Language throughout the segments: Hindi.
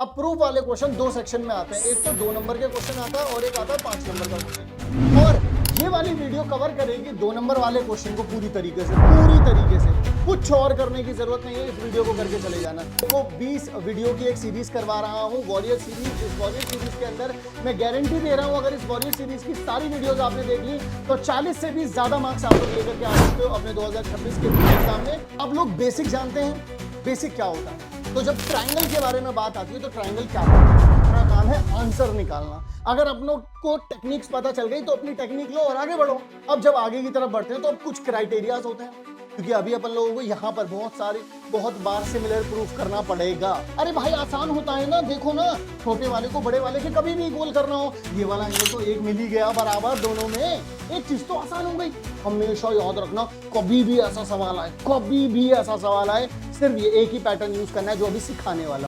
अब प्रूफ वाले क्वेश्चन दो सेक्शन में आते हैं, एक तो 2 नंबर के क्वेश्चन आता है और एक आता है 5 नंबर का क्वेश्चन। और ये वाली वीडियो कवर करेगी 2 नंबर वाले क्वेश्चन को पूरी तरीके से। कुछ और करने की जरूरत नहीं है, इस वीडियो को करके चले जाना। तो 20 वीडियो की एक सीरीज करवा रहा हूँ, वॉरियर सीरीज। इस वॉरियर सीरीज के अंदर मैं गारंटी दे रहा हूँ, अगर इस वॉरियर सीरीज की सारी वीडियोस आपने देख ली तो 40 से भी ज्यादा मार्क्स आप लोग लेकर के आ सकते हो अपने 2026 के एग्जाम में। आप लोग बेसिक जानते हैं, बेसिक क्या होता है? तो जब ट्रायंगल के बारे में बात आती है तो ट्रायंगल क्या होता है? हमारा काम है आंसर निकालना। अगर अपनों को टेक्निक्स पता चल गई तो अपनी टेक्निक लो और आगे बढ़ो। अब जब आगे की तरफ बढ़ते हैं तो अब कुछ क्राइटेरियाज होते हैं, क्योंकि अभी अपन लोगों को यहाँ पर बहुत बार सिमिलर प्रूफ करना पड़ेगा। अरे भाई आसान होता है ना, देखो ना, छोटे वाले को बड़े वाले के कभी भी इक्वल करना हो, ये वाला एंगल तो एक मिल ही गया बराबर दोनों में, एक चीज तो आसान हो गई। हमेशा याद रखना, कभी भी ऐसा सवाल आए सिर्फ ये एक ही पैटर्न यूज करना है जो अभी सिखाने वाला।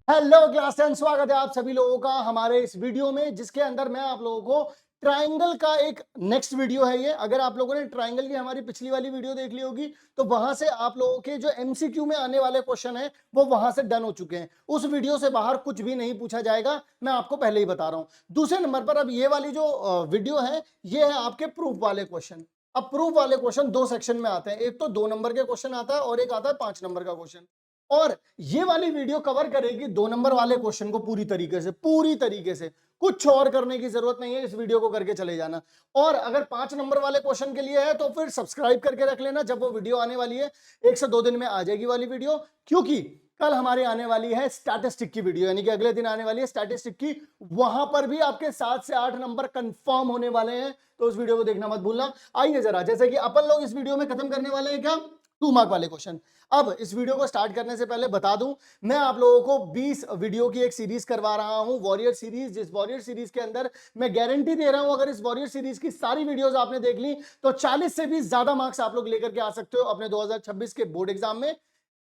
हेलो क्लास 10, स्वागत है आप सभी लोगों का हमारे इस वीडियो में, जिसके अंदर मैं आप लोगों को ट्रायंगल का एक नेक्स्ट वीडियो है ये। अगर आप लोगों ने ट्रायंगल की हमारी पिछली वाली वीडियो देख ली होगी तो वहां से आप लोगों के जो एमसीक्यू में आने वाले क्वेश्चन है वो वहां से डन हो चुके हैं। उस वीडियो से बाहर कुछ भी नहीं पूछा जाएगा, मैं आपको पहले ही बता रहा हूं। दूसरे नंबर पर अब ये वाली जो वीडियो है ये है आपके प्रूफ वाले क्वेश्चन। अब प्रूफ वाले क्वेश्चन दो सेक्शन में आते हैं, एक तो 2 नंबर के क्वेश्चन आता है और एक आता है 5 नंबर का क्वेश्चन। और ये वाली वीडियो कवर करेगी 2 नंबर वाले क्वेश्चन को पूरी तरीके से। कुछ और करने की जरूरत नहीं है, इस वीडियो को करके चले जाना। और अगर 5 नंबर वाले क्वेश्चन के लिए है तो फिर सब्सक्राइब करके रख लेना, जब वो वीडियो आने वाली है 1 से 2 दिन में आ जाएगी वाली वीडियो, क्योंकि कल हमारे आने वाली है स्टैटिस्टिक की वीडियो, यानी कि अगले दिन आने वाली है स्टैटिस्टिक की। वहां पर भी आपके 7 से 8 नंबर कंफर्म होने वाले हैं, तो उस वीडियो को देखना मत भूलना। आइए जरा, जैसे कि अपन लोग इस वीडियो में खत्म करने वाले हैं क्या, 2 मार्क वाले क्वेश्चन। अब इस वीडियो को स्टार्ट करने से पहले बता दूं, मैं आप लोगों को 20 वीडियो की एक सीरीज करवा रहा हूं, वॉरियर सीरीज। जिस वॉरियर सीरीज के अंदर मैं गारंटी दे रहा हूं, अगर इस वॉरियर सीरीज की सारी वीडियोस आपने देख ली तो 40 से भी ज्यादा मार्क्स आप लोग लेकर के आ सकते हो अपने 2026 के बोर्ड एग्जाम में।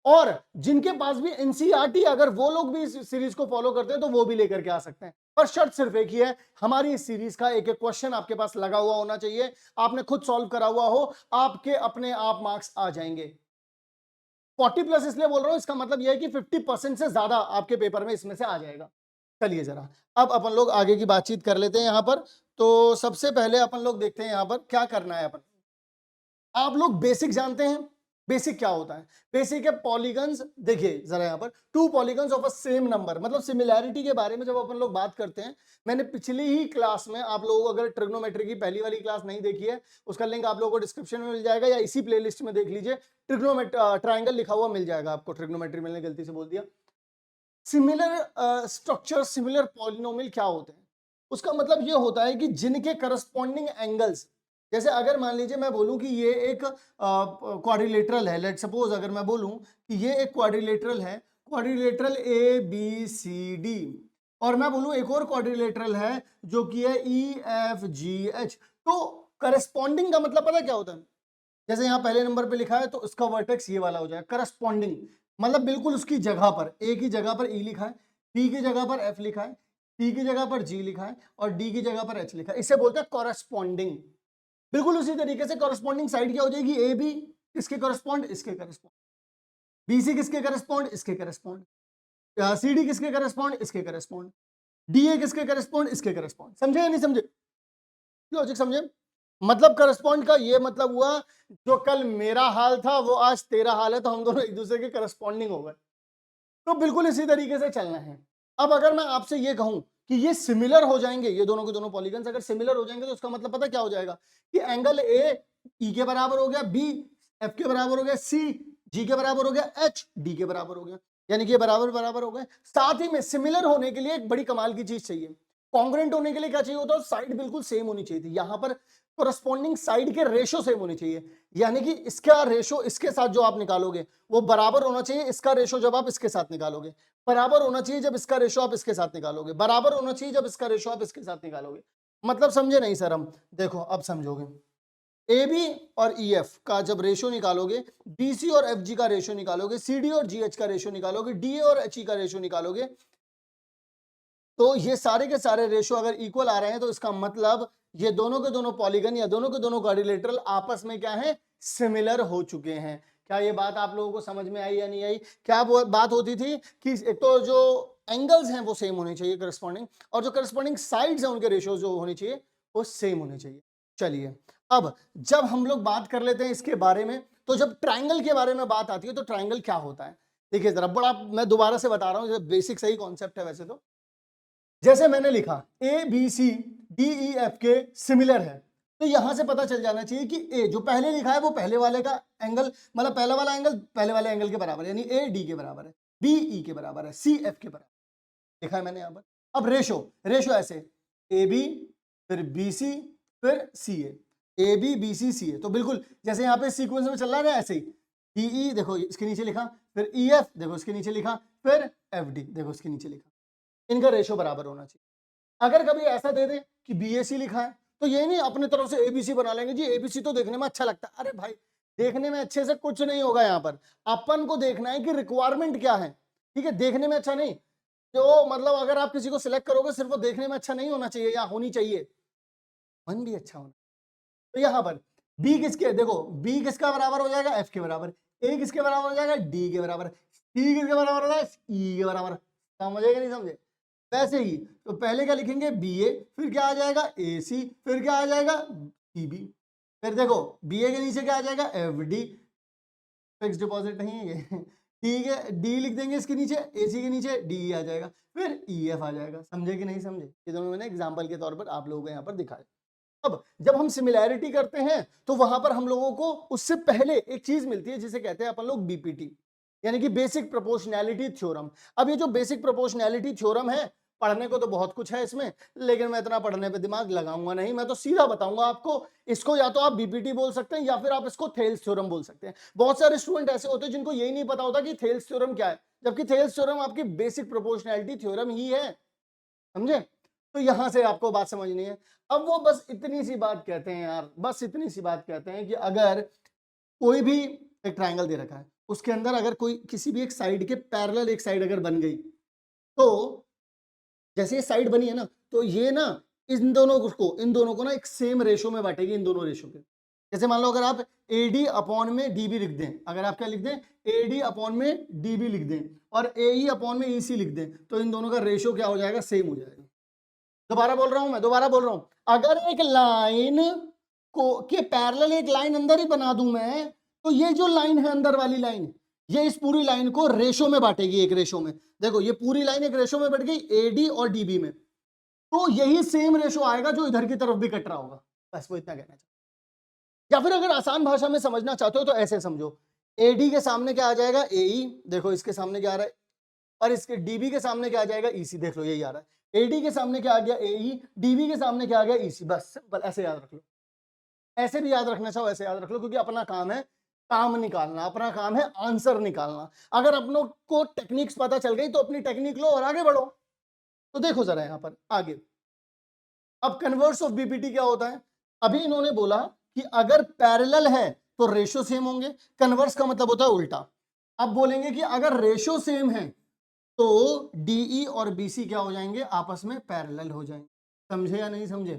और जिनके पास भी एनसीईआरटी, अगर वो लोग भी इस सीरीज को फॉलो करते हैं तो वो भी लेकर के आ सकते हैं। पर शर्त सिर्फ एक ही है, हमारी इस सीरीज का एक एक क्वेश्चन आपके पास लगा हुआ होना चाहिए, आपने खुद सॉल्व करा हुआ हो, आपके अपने आप मार्क्स आ जाएंगे। 40+ इसलिए बोल रहा हूं, इसका मतलब यह है कि 50% से ज्यादा आपके पेपर में इसमें से आ जाएगा। चलिए जरा, अब अपन लोग आगे की बातचीत कर लेते हैं यहां पर। तो सबसे पहले अपन लोग देखते हैं यहां पर क्या करना है। अपन आप लोग बेसिक जानते हैं, बेसिक क्या होता है? बेसिक है पॉलीगन्स। देखिए जरा यहां पर 2 polygons of a same number, मतलब सिमिलैरिटी के बारे में जब अपन लोग बात करते हैं, मैंने पिछली ही क्लास में आप लोगों को, अगर ट्रिग्नोमेट्री की पहली वाली क्लास नहीं देखी है उसका लिंक आप लोगों को डिस्क्रिप्शन में मिल जाएगा, या इसी प्लेलिस्ट में देख लीजिए, ट्रायंगल लिखा हुआ मिल जाएगा आपको। ट्रिग्नोमेट्री मैंने गलती से बोल दिया। सिमिलर स्ट्रक्चर, सिमिलर पॉलिनोमियल क्या होते हैं? उसका मतलब ये होता है कि जिनके करस्पॉन्डिंग एंगल्स, जैसे अगर मान लीजिए मैं बोलूं कि ये एक क्वाड्रिलेटरल है, लेट सपोज अगर मैं बोलूं कि ये एक क्वाड्रिलेटरल है, quadrilateral A B C D, और मैं बोलूं एक और क्वाड्रिलेटरल है जो कि है ई एफ जी एच, तो करस्पॉन्डिंग का मतलब पता क्या होता है? जैसे यहाँ पहले नंबर पे लिखा है तो इसका वर्टेक्स ये वाला हो जाएगा करस्पॉन्डिंग, मतलब बिल्कुल उसकी जगह पर, ए की जगह पर ई लिखा है, बी की जगह पर एफ लिखा है, सी की जगह पर जी लिखा है और डी की जगह पर एच लिखा है, इसे बोलते हैं कॉरेस्पॉन्डिंग। बिल्कुल उसी तरीके से कॉरेस्पॉन्डिंग साइड क्या हो जाएगी? ए बी किसके कॉरेस्पॉन्ड? इसके कॉरेस्पॉन्ड। बी सी किसके कॉरेस्पॉन्ड? इसके कॉरेस्पॉन्ड। सी डी किसके कॉरेस्पॉन्ड? इसके कॉरेस्पॉन्ड। डी ए किसके कॉरेस्पॉन्ड? इसके कॉरेस्पॉन्ड। समझे या नहीं समझे? लॉजिक समझे? मतलब करस्पॉन्ड का ये मतलब हुआ, जो कल मेरा हाल था वो आज तेरा हाल है, तो हम दोनों एक दूसरे के करस्पॉन्डिंग हो गए। तो बिल्कुल इसी तरीके से चलना है। अब अगर मैं आपसे ये कहूं कि ये सिमिलर हो जाएंगे, ये दोनों के दोनों पॉलीगन्स अगर सिमिलर हो जाएंगे तो उसका मतलब पता क्या हो जाएगा कि एंगल ए ई के बराबर हो गया, बी एफ के बराबर हो गया, सी जी के बराबर हो गया, एच डी के बराबर हो गया, यानी कि ये बराबर बराबर हो गए। साथ ही में सिमिलर होने के लिए एक बड़ी कमाल की चीज चाहिए, कॉन्ग्रुएंट होने के लिए क्या चाहिए होता है? साइड बिल्कुल सेम होनी चाहिए थी। यहां पर कोरस्पॉन्डिंग साइड के रेशो सेम होनी चाहिए, यानी कि इसका रेशो इसके साथ जो आप निकालोगे वो बराबर होना चाहिए, इसका रेशो जब आप इसके साथ निकालोगे बराबर होना चाहिए, जब इसका रेशो आप इसके साथ निकालोगे बराबर होना चाहिए, जब इसका रेशो आप इसके साथ निकालोगे। मतलब समझे नहीं सर हम? देखो अब समझोगे। ए बी और ई एफ का जब रेशो निकालोगे, बी सी और एफ जी का रेशो निकालोगे, सी डी और जी एच का रेशो निकालोगे, डी ए और एच ई का रेशो निकालोगे, तो ये सारे के सारे रेशो अगर इक्वल आ रहे हैं तो इसका मतलब ये दोनों के दोनों पॉलीगन या दोनों के दोनों क्वाड्रिलेटरल आपस में क्या है? सिमिलर हो चुके हैं। क्या ये बात आप लोगों को समझ में आई या नहीं आई? क्या बात होती थी कि एक तो जो एंगल्स हैं वो सेम होने चाहिए करस्पॉन्डिंग, और जो करस्पॉन्डिंग साइड्स हैं उनके रेशियो जो होने चाहिए वो सेम होने चाहिए। चलिए, अब जब हम लोग बात कर लेते हैं इसके बारे में, तो जब ट्राइंगल के बारे में बात आती है तो ट्राइंगल क्या होता है? देखिए जरा, बड़ा मैं दोबारा से बता रहा हूं, बेसिक सही कॉन्सेप्ट है वैसे तो। जैसे मैंने लिखा A B C D E F के सिमिलर है, तो यहां से पता चल जाना चाहिए कि ए जो पहले लिखा है वो पहले वाले का एंगल, मतलब पहला वाला एंगल पहले वाले एंगल के बराबर है, यानी ए डी के बराबर है, बी ई के बराबर है, सी एफ के बराबर लिखा है मैंने यहां पर। अब रेशो, रेशो ऐसे ए बी फिर बी सी फिर सी ए बी बी सी ए, तो बिल्कुल जैसे यहाँ पे सीक्वेंस में चल रहा है ना, ऐसे ही डी ई देखो इसके नीचे लिखा, फिर ई एफ देखो इसके नीचे लिखा, फिर एफ डी देखो इसके नीचे लिखा, इनका रेशो बराबर होना चाहिए। अगर कभी ऐसा दे दे कि बीएसी लिखा है, तो ये नहीं अपने तरफ से एबीसी बना लेंगे, जी एबीसी तो देखने में अच्छा लगता है। अरे भाई, देखने में अच्छे से कुछ नहीं होगा, यहाँ पर अपन को देखना है कि रिक्वायरमेंट क्या है, ठीक है? देखने में अच्छा नहीं, तो मतलब अगर आप किसी को सिलेक्ट करोगे सिर्फ वो देखने में अच्छा नहीं होना चाहिए, या होनी चाहिए मन भी अच्छा होना। तो यहाँ पर बी किसके, देखो बी किसका बराबर हो जाएगा, एफ के बराबर, ए किसके बराबर हो जाएगा, डी के बराबर, सी किसके बराबर हो जाएगा, ई के बराबर। समझेगा नहीं समझे? वैसे ही तो पहले क्या लिखेंगे, बी ए, फिर क्या आ जाएगा ए सी, फिर क्या आ जाएगा ई बी, फिर देखो बी ए के नीचे क्या आ जाएगा, एफ डी, फिक्स डिपॉजिट नहीं है ये ठीक है, डी लिख देंगे इसके नीचे, ए सी के नीचे डी आ जाएगा, फिर ई एफ आ जाएगा। समझे कि नहीं समझे? ये दोनों मैंने एग्जाम्पल के तौर पर आप लोगों को यहाँ पर दिखाया। अब जब हम सिमिलैरिटी करते हैं तो वहां पर हम लोगों को उससे पहले एक चीज मिलती है जिसे कहते हैं अपन लोग बीपीटी, यानी कि बेसिक प्रोपोर्शनैलिटी थ्योरम। अब ये जो बेसिक प्रोपोर्शनैलिटी थ्योरम है, पढ़ने को तो बहुत कुछ है इसमें, लेकिन मैं इतना पढ़ने पे दिमाग लगाऊंगा नहीं, मैं तो सीधा बताऊंगा आपको। इसको या तो आप बीपीटी बोल सकते हैं या फिर आप इसको थेल्स थ्योरम बोल सकते हैं। बहुत सारे स्टूडेंट ऐसे होते हैं जिनको यही नहीं पता होता कि थेल्स थ्योरम क्या है, जबकि थेल्स थ्योरम आपकी बेसिक प्रोपोर्शनैलिटी थ्योरम ही है। समझे? तो यहां से आपको बात समझनी है। अब वो बस इतनी सी बात कहते हैं यार, बस इतनी सी बात कहते हैं कि अगर कोई भी एक ट्रायंगल दे रखा है, उसके अंदर अगर कोई किसी भी एक साइड के पैरेलल एक साइड अगर बन गई, तो जैसे ये साइड बनी है ना, तो ये ना इन दोनों को ना एक सेम रेशो में बांटेगी, इन दोनों रेशो के। जैसे मान लो अगर आप AD अपॉन में DB लिख दें, अगर आप क्या लिख दें, AD अपॉन में DB लिख दें और AE अपॉन में EC लिख दें, तो इन दोनों का रेशो क्या हो जाएगा, सेम हो जाएगा। दोबारा बोल रहा हूं, मैं दोबारा बोल रहा हूं, अगर एक लाइन को के पैरेलल एक लाइन अंदर ही बना दूं मैं, तो ये जो लाइन है अंदर वाली लाइन, ये इस पूरी लाइन को रेशो में बांटेगी, एक रेशो में। देखो ये पूरी लाइन एक रेशो में बढ़ गई AD और DB में, तो यही सेम रेशो आएगा जो इधर की तरफ भी कट रहा होगा। बस वो इतना कहना चाहता हूं। या फिर अगर आसान भाषा में समझना चाहते हो तो ऐसे समझो, AD के सामने क्या आ जाएगा, AE, देखो इसके सामने क्या आ रहा है, और इसके DB के सामने क्या आ जाएगा, EC, देख लो यही आ रहा है। AD के सामने क्या आ गया, AE, DB के सामने क्या आ गया, EC। बस सिंपल, ऐसे याद रख लो। ऐसे भी याद रखना चाहो ऐसे याद रख लो, क्योंकि अपना काम है काम निकालना, अपना काम है आंसर निकालना। अगर अपनों को टेक्निक्स पता चल गई तो अपनी टेक्निक लो और आगे बढ़ो। तो देखो जरा यहां पर आगे, अब कन्वर्स ऑफ बीपीटी क्या होता है? अभी इन्होंने बोला कि अगर पैरेलल है तो रेशो सेम होंगे, कन्वर्स का मतलब होता है उल्टा। अब बोलेंगे कि अगर रेशो सेम है तो डीई और बीसी क्या हो जाएंगे, आपस में पैरेलल हो जाएंगे। समझे या नहीं समझे?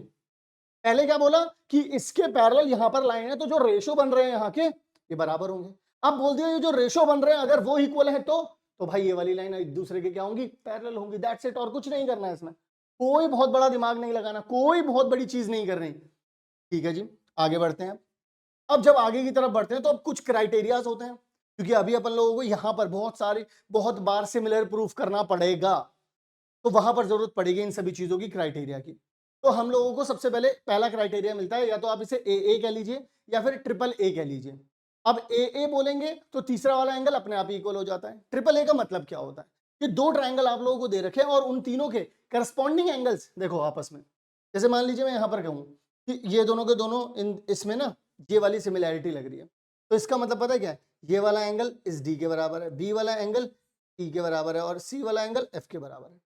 पहले क्या बोला कि इसके पैरेलल यहां पर लाइन है, तो जो रेशो बन रहे हैं यहाँ के ये बराबर होंगे। अब बोल दिया ये जो रेशो बन रहे हैं अगर वो इक्वल है तो भाई ये वाली लाइन एक दूसरे के क्या होंगी, पैरेलल होंगी। दैट्स इट, और कुछ नहीं करना है इसमें, कोई बहुत बड़ा दिमाग नहीं लगाना, कोई बहुत बड़ी चीज नहीं करनी। ठीक है जी, आगे बढ़ते हैं। अब जब आगे की तरफ बढ़ते हैं तो अब कुछ क्राइटेरियाज होते हैं, क्योंकि अभी अपन लोगों को यहां पर बहुत बार सिमिलर प्रूफ करना पड़ेगा, तो वहां पर जरूरत पड़ेगी इन सभी चीजों की, क्राइटेरिया की। तो हम लोगों को सबसे पहले पहला क्राइटेरिया मिलता है, या तो आप इसे ए कह लीजिए या फिर ट्रिपल ए कह लीजिए। अब ए बोलेंगे तो तीसरा वाला एंगल अपने आप इक्वल हो जाता है। ट्रिपल ए का मतलब क्या होता है कि दो ट्राइंगल आप लोगों को दे रखे हैं और उन तीनों के करस्पॉन्डिंग एंगल्स देखो आपस में। जैसे मान लीजिए मैं यहां पर कहूं कि ये दोनों के दोनों इसमें ना ये वाली सिमिलैरिटी लग रही है, तो इसका मतलब पता है क्या है, ये वाला एंगल इस डी के बराबर है, बी वाला एंगल ई के बराबर है और सी वाला एंगल एफ के बराबर है।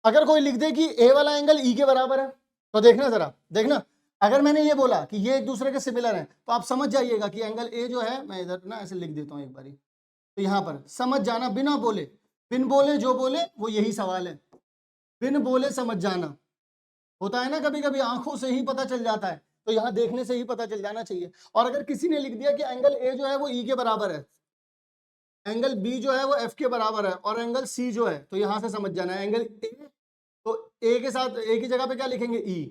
अगर कोई लिख दे कि ए वाला एंगल ई के बराबर है, तो देखना जरा, देखना अगर मैंने ये बोला कि ये एक दूसरे के सिमिलर हैं, तो आप समझ जाइएगा कि एंगल ए जो है, मैं इधर ना ऐसे लिख देता हूं एक बारी, तो यहां पर समझ जाना, बिना बोले, बिन बोले जो बोले वो यही सवाल है, बिन बोले समझ जाना। होता है ना कभी कभी आंखों से ही पता चल जाता है तो यहाँ देखने से ही पता चल जाना चाहिए। और अगर किसी ने लिख दिया कि एंगल ए जो है वो ई के बराबर है, एंगल बी जो है वो एफ के बराबर है और एंगल सी जो है, तो यहां से समझ जाना है एंगल ए, तो ए के साथ ए की जगह पे क्या लिखेंगे ई,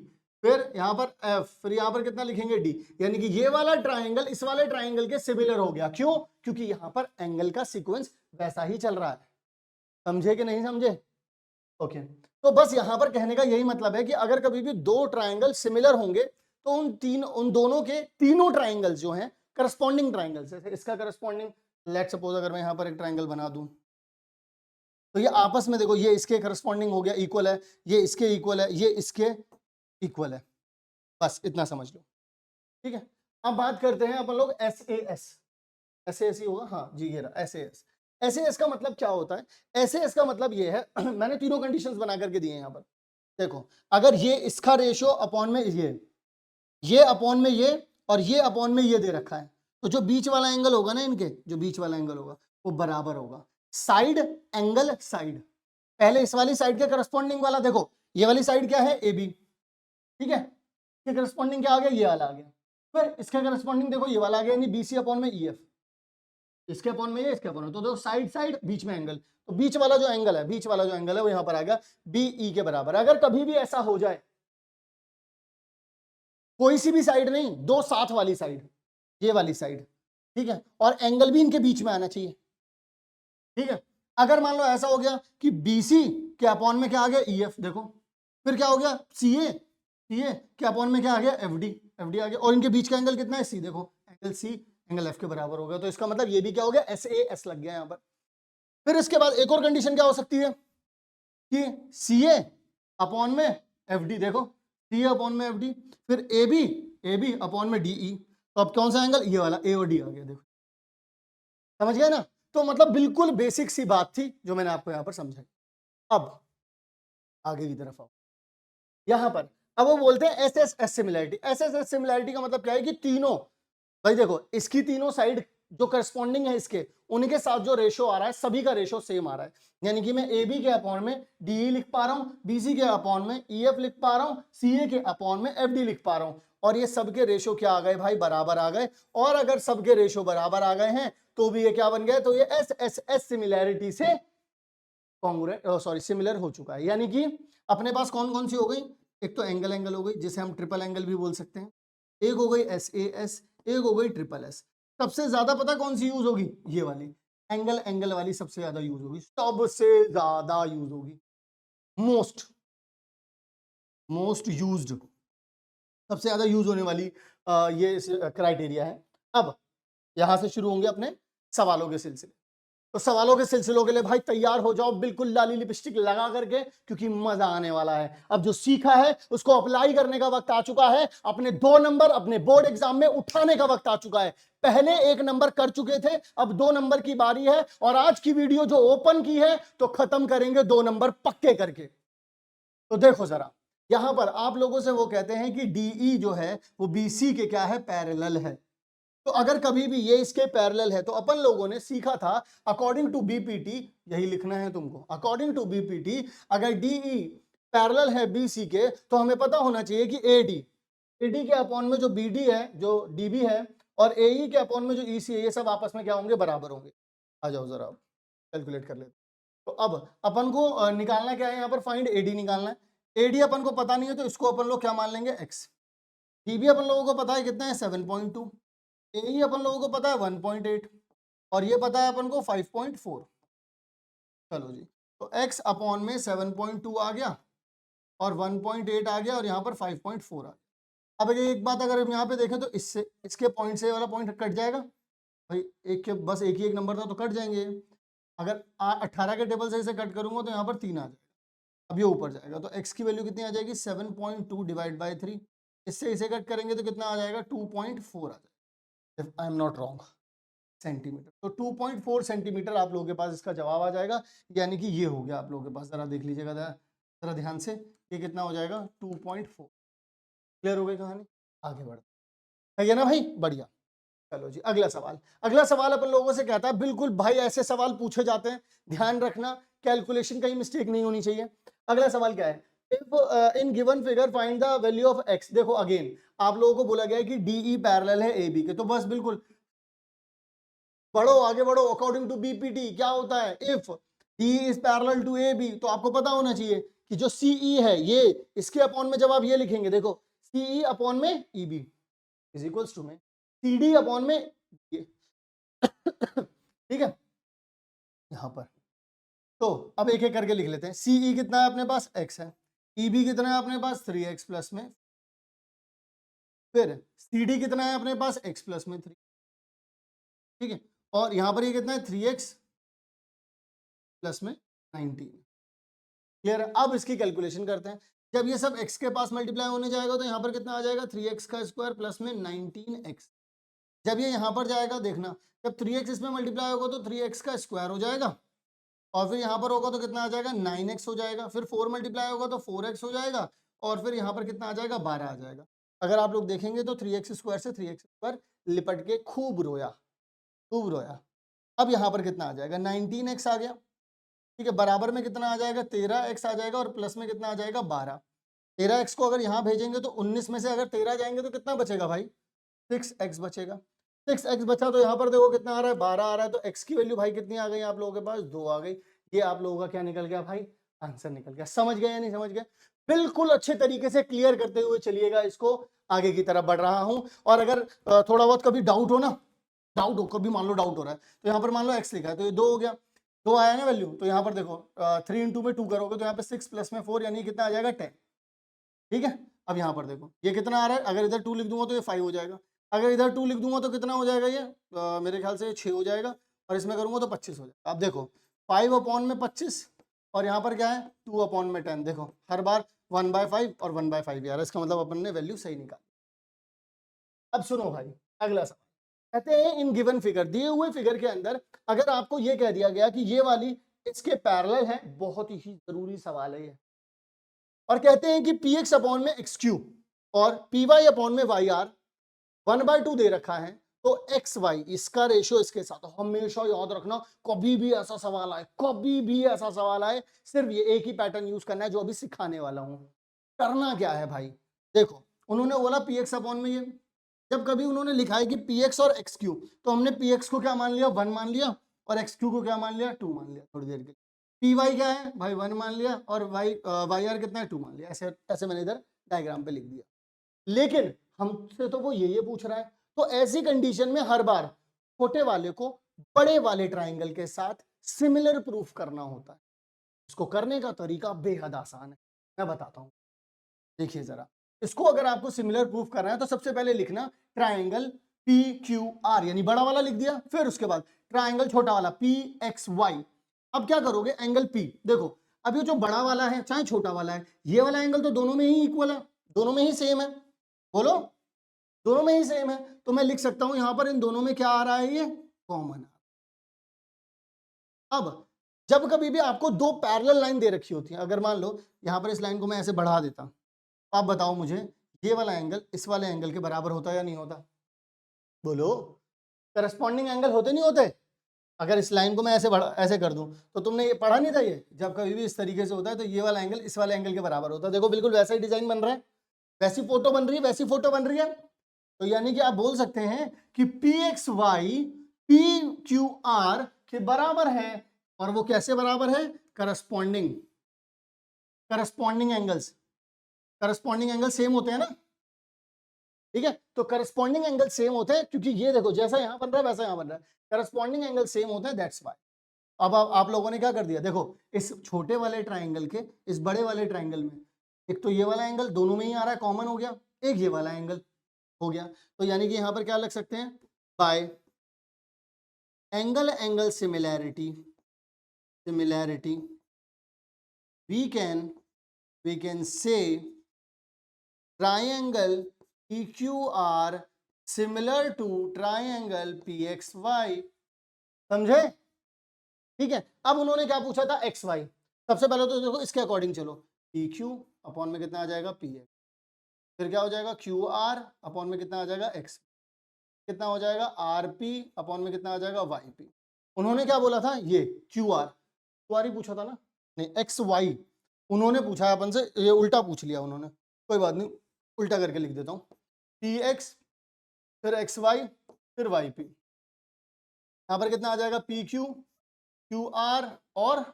फिर यहाँ पर एफ, फिर यहाँ पर कितना लिखेंगे डी, यानी कि ये वाला ट्राइंगल इस वाले ट्राइंगल के सिमिलर हो गया। क्यों? क्योंकि यहाँ पर एंगल का सीक्वेंस वैसा ही चल रहा है। समझे कि नहीं समझे? ओके, तो बस यहाँ पर कहने का यही मतलब है कि अगर कभी भी दो ट्राइंगल सिमिलर होंगे तो उन दोनों के तीनों ट्राइंगल्स जो हैं करस्पॉन्डिंग ट्राइंगल्स है। इसका करस्पॉन्डिंग, लेट सपोज अगर मैं यहाँ पर एक ट्राइंगल बना दूं तो ये आपस में देखो, ये इसके करस्पॉन्डिंग हो गया, इक्वल है, ये इसके इक्वल है, ये इसके इक्वल है, बस इतना समझ लो। ठीक है, अब बात करते हैं अपन लोग एस ए एस ही होगा, हाँ जी, ये रहा एस ए एस का मतलब क्या होता है? एस ए एस का मतलब ये है मैंने तीनों कंडीशंस बना करके दिए हैं यहाँ पर। देखो, अगर ये इसका रेशियो अपॉन में ये अपॉन में ये और ये अपॉन में ये दे रखा है, तो जो बीच वाला एंगल होगा ना, इनके जो बीच वाला एंगल होगा वो बराबर होगा। साइड एंगल साइड, पहले इस वाली साइड के करस्पॉन्डिंग वाला, देखो ये वाली साइड क्या है, ए बी, ठीक है, इसके करस्पॉन्डिंग क्या आ गया, ये वाला आ गया। फिर इसके करस्पॉन्डिंग देखो ये वाला आ गया, यानी बीसी अपॉन में ई एफ, इसके अपॉन में ये, इसके अपॉन में, तो देखो साइड साइड बीच में एंगल, तो बीच वाला जो एंगल है वो यहाँ पर आ गया बी ई के बराबर। अगर कभी भी ऐसा हो जाए, कोई सी भी साइड नहीं, दो साथ वाली साइड, ये वाली साइड, ठीक है, और एंगल भी इनके बीच में आना चाहिए, ठीक है। अगर मान लो ऐसा हो गया कि BC के अपॉन में क्या आ गया, EF, देखो फिर क्या हो गया, CA के अपॉन में क्या आ गया, FD आ गया, और इनके बीच का एंगल कितना है, C, देखो एंगल C एंगल F के बराबर हो गया, तो इसका मतलब ये भी क्या हो गया, SAS लग गया यहाँ पर। फिर इसके बाद एक और कंडीशन क्या हो सकती है कि CA अपॉन में FD, देखो CA अपॉन में FD, फिर AB अपॉन में DE, तो अब कौन सा एंगल, ये वाला A और D आ गया, देखो समझ गए ना। तो मतलब बिल्कुल बेसिक सी बात थी जो मैंने आपको यहां पर समझाई। अब आगे की तरफ आओ, यहां पर अब वो बोलते हैं एस सिमिलैरिटी का मतलब क्या है कि तीनों, भाई देखो इसकी तीनों साइड जो करस्पॉन्डिंग है इसके, उनके साथ जो रेशो आ रहा है सभी का रेशो सेम आ रहा है, यानी कि मैं ए बी के अपॉन में डी लिख पा रहा हूं, बीसी के अपॉन में ई एफ लिख पा रहा हूं, सीए के अपॉन में एफ डी लिख पा रहा हूं, और ये सबके रेशो क्या आ गए भाई, बराबर आ गए। और अगर सबके रेशो बराबर आ गए हैं तो भी ये क्या बन गया, तो ये एस सिमिलैरिटी से सिमिलर हो चुका है। यानी कि अपने पास कौन कौन सी हो गई, एक तो एंगल हो गई जिसे हम ट्रिपल एंगल भी बोल सकते हैं, एक हो गई एस, एक हो गई ट्रिपल एस। सबसे ज्यादा पता कौन सी यूज होगी, ये वाली एंगल वाली सबसे ज्यादा यूज होगी, सबसे ज्यादा यूज होगी, मोस्ट यूज्ड, सबसे ज्यादा यूज होने वाली ये क्राइटेरिया है। अब यहां से शुरू होंगे अपने सवालों के सिलसिले। तो सवालों के सिलसिलों के लिए भाई तैयार हो जाओ बिल्कुल लाली लिपस्टिक लगा करके, क्योंकि मजा आने वाला है। अब जो सीखा है उसको अप्लाई करने का वक्त आ चुका है, अपने 2 नंबर अपने बोर्ड एग्जाम में उठाने का वक्त आ चुका है। पहले 1 नंबर कर चुके थे, अब 2 नंबर की बारी है, और आज की वीडियो जो ओपन की है तो खत्म करेंगे 2 नंबर पक्के करके। तो देखो जरा, यहां पर आप लोगों से वो कहते हैं कि DE जो है वो BC के क्या है, पैरेलल है। तो अगर कभी भी ये इसके पैरेलल है तो अपन लोगों ने सीखा था अकॉर्डिंग टू BPT, यही लिखना है तुमको, अकॉर्डिंग टू BPT अगर DE पैरेलल है BC के तो हमें पता होना चाहिए कि AD के अपॉन में जो BD है, जो DB है, और AE के अपॉन में जो EC है, ये सब आपस में क्या होंगे, बराबर होंगे। आ जाओ जरा कैलकुलेट कर लेते। तो अब अपन को निकालना क्या है, यहाँ पर फाइंड AD निकालना है। AD अपन को पता नहीं है तो इसको अपन लोग क्या मान लेंगे, x। DB अपन लोगों को पता है कितना है, 7.2। AE अपन लोगों को पता है 1.8, और ये पता है अपन को 5.4। चलो जी, तो x अपॉन में 7.2 आ गया और 1.8 आ गया और यहाँ पर 5.4 आ गया। अब एक बात अगर हम यहाँ पे देखें तो इससे इसके पॉइंट से वाला पॉइंट कट जाएगा भाई, एक के बस एक ही एक नंबर था तो कट जाएंगे। अगर 18 के टेबल से इसे कट करूंगा तो यहाँ पर 3 आ जाएगा, अब ये ऊपर जाएगा, तो x की वैल्यू कितनी आ जाएगी, 7.2 डिवाइड बाई 3। इससे इसे कट करेंगे तो कितना आ जाएगा, 2.4 आ जाएगा, if I am not wrong, centimetre. तो 2.4 सेंटीमीटर आप लोगों के पास इसका जवाब आ जाएगा, यानी कि ये हो गया आप लोगों के पास। जरा देख लीजिएगा जरा ध्यान से, ये कितना हो जाएगा, 2.4। क्लियर हो गई कहानी, आगे बढ़ते है ना भाई, बढ़िया। चलो जी, अगला सवाल अपन लोगों से कहता है, बिल्कुल भाई ऐसे सवाल पूछे जाते हैं, ध्यान रखना कैलकुलेशन कहीं मिस्टेक नहीं होनी चाहिए। अगला सवाल क्या है, if in given figure find the value of x. देखो अगेन आप लोगों को बोला गया है कि डीई पैरेलल है ए बी के, तो बस बिल्कुल बढ़ो, आगे बढ़ो। अकॉर्डिंग टू बीपीटी क्या होता है, if D is parallel to A B, तो आपको पता होना चाहिए कि जो सीई है ये इसके अपॉन में जब आप ये लिखेंगे, देखो सीई अपॉन में E B is equals to में सी डी अपॉन में ये ठीक है। यहां पर तो अब एक एक करके लिख लेते हैं। सीई कितना है अपने पास, एक्स है। ई बी कितना है अपने पास, 3x प्लस में। फिर सी डी कितना है अपने पास, x प्लस में 3, ठीक है। और यहां पर ये कितना है, 3x प्लस में 19। क्लियर है। अब इसकी कैलकुलेशन करते हैं। जब ये सब x के पास मल्टीप्लाई होने जाएगा तो यहाँ पर कितना आ जाएगा, 3x का स्क्वायर प्लस में 19x। जब ये यहाँ पर जाएगा देखना, जब 3x इसमें मल्टीप्लाई होगा तो 3x का स्क्वायर हो जाएगा, और फिर यहाँ पर होगा तो कितना आ जाएगा, 9x हो जाएगा। फिर 4 मल्टीप्लाई होगा तो 4x हो जाएगा, और फिर यहाँ पर कितना आ जाएगा, 12 आ जाएगा। अगर आप लोग देखेंगे तो 3x स्क्वायर से 3x स्क्वायर लिपट के खूब रोया, खूब रोया। अब यहाँ पर कितना आ जाएगा, 19x आ गया, ठीक है। बराबर में कितना आ जाएगा, 13x आ जाएगा, और प्लस में कितना आ जाएगा, 12। 13x को अगर यहाँ भेजेंगे तो 19 में से अगर 13 जाएंगे तो कितना बचेगा भाई, 6x बचेगा। 6x बचा तो यहाँ पर देखो कितना आ रहा है, 12 आ रहा है। तो x की वैल्यू भाई कितनी आ गई आप लोगों के पास, 2 आ गई। ये आप लोगों का क्या निकल गया भाई, आंसर निकल गया। समझ गए या नहीं समझ गए, बिल्कुल अच्छे तरीके से क्लियर करते हुए चलिएगा इसको, आगे की तरफ बढ़ रहा हूं। और अगर थोड़ा बहुत कभी डाउट हो ना, डाउट हो कभी, मान लो डाउट हो रहा है, तो यहाँ पर मान लो x लिखा है तो ये 2 हो गया, 2 आया ना वैल्यू। तो यहाँ पर देखो 3 इंटू में 2 करोगे तो यहाँ पे 6 प्लस में 4 यानी कितना आ जाएगा, 10, ठीक है। अब यहाँ पर देखो ये कितना आ रहा है, अगर इधर 2 लिख दूंगा तो ये 5 हो जाएगा, अगर इधर 2 लिख दूंगा तो कितना हो जाएगा, ये मेरे ख्याल से 6 हो जाएगा, और इसमें करूंगा तो 25 हो जाएगा। अब देखो 5 अपॉन में 25, और यहाँ पर क्या है 2 अपॉन में 10। देखो हर बार 1/5 और 1/5 यार, इसका मतलब अपन ने वैल्यू सही निकाली। अब सुनो भाई अगला सवाल, कहते हैं इन गिवन फिगर, दिए हुए फिगर के अंदर अगर आपको ये कह दिया गया कि ये वाली इसके पैरेलल है, बहुत ही जरूरी सवाल है ये, और कहते हैं कि पी एक्स अपॉन में एक्स क्यूब और पी वाई अपॉन में वाई आर 1/2 दे रखा है, तो एक्स वाई इसका रेशियो इसके साथ। हमेशा याद रखना, कभी भी ऐसा सवाल आए, कभी भी ऐसा सवाल आए, सिर्फ ये एक ही पैटर्न यूज करना है जो अभी सिखाने वाला हूं। करना क्या है भाई, देखो उन्होंने बोला पी एक्स अपॉन में ये, जब कभी उन्होंने लिखा है कि पी एक्स और एक्स क्यूब, तो हमने पी एक्स को क्या मान लिया, 1 मान लिया, और एक्स क्यूब को क्या मान लिया, 2 मान लिया थोड़ी देर के लिए। पी वाई क्या है भाई, 1 मान लिया, और वाई आर कितना है, 2 मान लिया। ऐसे ऐसे मैंने इधर डायग्राम पे लिख दिया। लेकिन हमसे तो वो ये पूछ रहा है, तो ऐसी कंडीशन में हर बार छोटे वाले को बड़े वाले ट्राइंगल के साथ सिमिलर प्रूफ करना होता है। इसको करने का तरीका बेहद आसान है, मैं बताता हूं। देखिए जरा, इसको अगर आपको सिमिलर प्रूफ करना है तो सबसे पहले लिखना ट्राइंगल पी क्यू आर, यानी बड़ा वाला लिख दिया, फिर उसके बाद ट्राइंगल छोटा वाला पी एक्स वाई। अब क्या करोगे, एंगल पी, देखो अब ये जो बड़ा वाला है चाहे छोटा वाला है, ये वाला एंगल तो दोनों में ही इक्वल है, दोनों में ही सेम है, बोलो दोनों में ही सेम है। तो मैं लिख सकता हूं यहां पर इन दोनों में क्या आ रहा है, ये कॉमन। अब जब कभी भी आपको दो पैरेलल लाइन दे रखी होती है, अगर मान लो यहां पर इस लाइन को मैं ऐसे बढ़ा देता, आप बताओ मुझे ये वाला एंगल इस वाले एंगल के बराबर होता है या नहीं होता, बोलो। करस्पॉन्डिंग एंगल होते नहीं होते। अगर इस लाइन को मैं ऐसे कर दूं, तो तुमने ये पढ़ा नहीं था, ये जब कभी भी इस तरीके से होता है तो ये वाला एंगल इस वाले एंगल के बराबर होता है। देखो बिल्कुल वैसा ही डिजाइन बन रहा है, वैसी फोटो बन रही है, वैसी फोटो बन रही है। तो यानी कि आप बोल सकते हैं कि P X Y P Q R के बराबर है, और वो कैसे बराबर है, corresponding, corresponding angles, corresponding angle same होते हैं ना, ठीक है। तो करस्पॉन्डिंग एंगल सेम होते हैं, क्योंकि ये देखो जैसा यहां बन रहा है वैसा यहां बन रहा है, करस्पॉन्डिंग एंगल सेम होता है, दैट्स व्हाई। अब आप लोगों ने क्या कर दिया, देखो इस छोटे वाले ट्राइंगल के इस बड़े वाले ट्राइंगल में एक तो ये वाला एंगल दोनों में ही आ रहा है, कॉमन हो गया, एक ये वाला एंगल हो गया। तो यानी कि यहां पर क्या लग सकते हैं, bye angle angle similarity, similarity we can say triangle PQR similar to triangle PXY, समझे, ठीक है। अब उन्होंने क्या पूछा था, एक्स वाई। सबसे पहले तो देखो इसके अकॉर्डिंग चलो, पी क्यू अपॉन में कितना आ जाएगा, पी एक्स, फिर क्या हो जाएगा, क्यू आर अपॉन में कितना आ जाएगा, एक्स, कितना हो जाएगा, आर पी अपॉन में कितना आ जाएगा, वाई पी। उन्होंने क्या बोला था, ये क्यू आर ही पूछा था ना, नहीं एक्स वाई, उन्होंने पूछा है अपन से, ये उल्टा पूछ लिया उन्होंने, कोई बात नहीं, उल्टा करके लिख देता हूँ। पी एक्स फिर एक्स वाई फिर वाई पी, यहाँ पर कितना आ जाएगा, पी क्यू क्यू आर और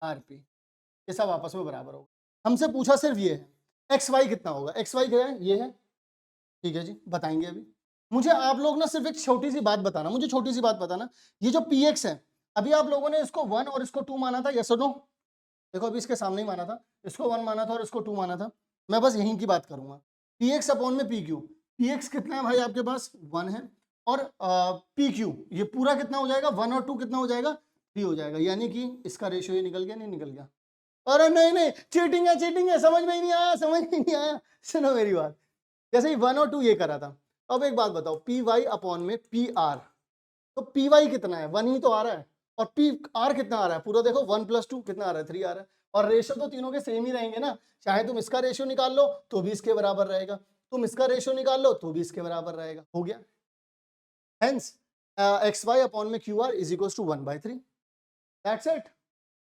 आर पी, ये सब आपस में बराबर होगा। हमसे पूछा सिर्फ ये है, एक्स वाई कितना होगा, एक्स वाई क्या है, ये है, ठीक है जी, बताएंगे अभी। मुझे आप लोग ना सिर्फ एक छोटी सी बात बताना, मुझे छोटी सी बात बताना, ये जो पी एक्स है, अभी आप लोगों ने इसको 1 और इसको 2 माना था, यस और नो? देखो अभी इसके सामने ही माना था, इसको 1 माना था और इसको 2 माना था, मैं बस यहीं की बात करूंगा। पी एक्स अपॉन में पी क्यू, पी एक्स कितना है भाई आपके पास, 1 है, और पी क्यू ये पूरा कितना हो जाएगा, 1 और 2 कितना हो जाएगा, 3 हो जाएगा, यानी कि इसका रेशियो ये निकल गया, नहीं निकल गया? अरे नहीं नहीं, चीटिंग है, समझ में ही नहीं आया, समझ में ही नहीं आया। सुनो मेरी बात, जैसे ही 1 और 2 ये करा था, अब एक बात बताओ, पी वाई अपॉन में पी आर, तो पी वाई कितना है, 1 ही तो आ रहा है, और पी आर कितना आ रहा है, पूरा देखो 1 + 2 कितना आ रहा है, 3 आ रहा है, और रेशियो तो तीनों के सेम ही रहेंगे ना, चाहे तुम इसका रेशियो निकाल लो तो भी इसके बराबर रहेगा, तुम इसका रेशियो निकाल लो तो भी इसके बराबर रहेगा, हो गया। हेंस एक्स वाई अपॉन में Q R is equal to 1/3, that's it,